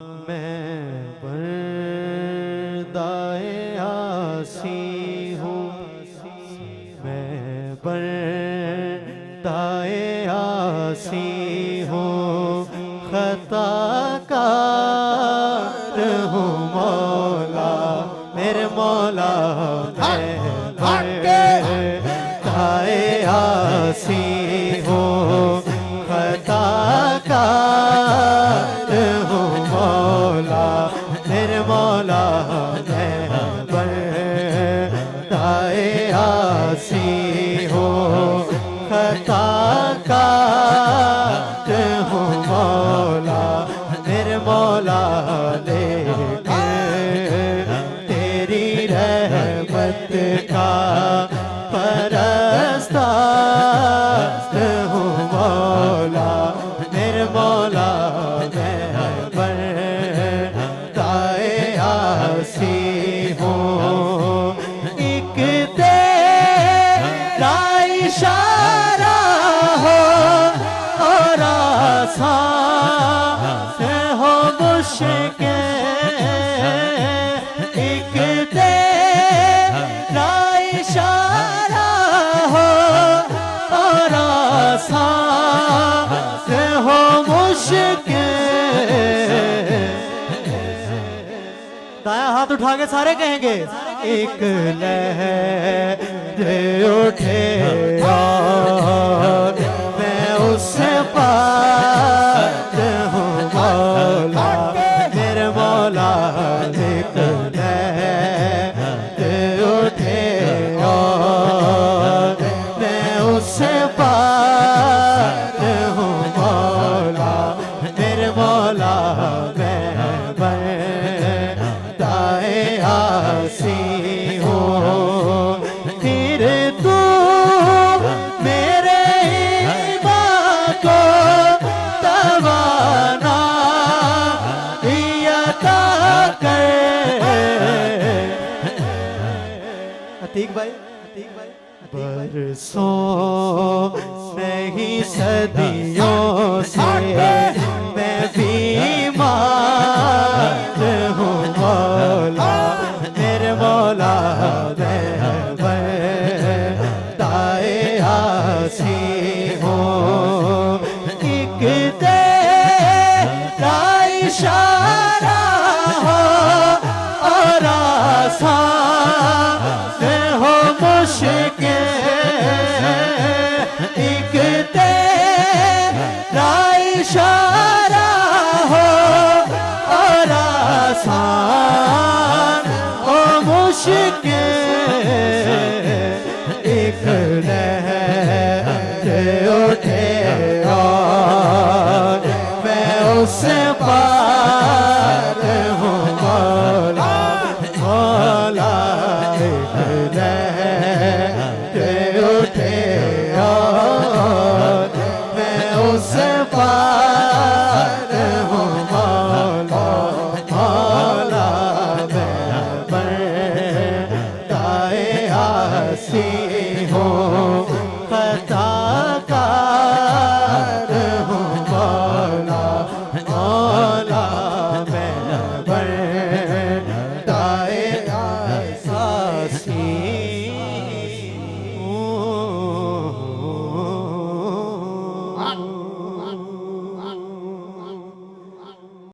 मैं पर्दाए आसी हूँ, मैं पर्दाए आसी हूँ, खताकार हूँ मौला मेरे मौला। मैं पर्दाए आसी हूँ, खताकार हूँ मौला मेरे मौला। मैं पर्दाए आसी हूँ, खताकार हूँ मौला मेरे मौला। लेकिन तेरी रहमत का परस्तार हूँ मौला मेरे मौला। मैं पर्दाए आसी हूँ, एक तेरा इशारा हो और आसान हो मुश्किल, एक तेरा इशारा हो और आसान हो मुश्किल। दायां हाथ उठा के सारे कहेंगे, एक लहर उठे और मैं उससे पार हूँ मौला मेरे मौला। एक लहर उठे और मैं उससे पार हूँ मौला मेरे मौला। मैं पर्दाए आसी हूँ, फिर तू मेरे ईमान को तवाना अता कर। अतीक भाई बरसों नहीं सदियों से मैं बीमार हूँ मौला मेरे मौला। मैं पर्दाए आसी हूँ, एक तेरा इशारा हो और आसान हो मुश्किल,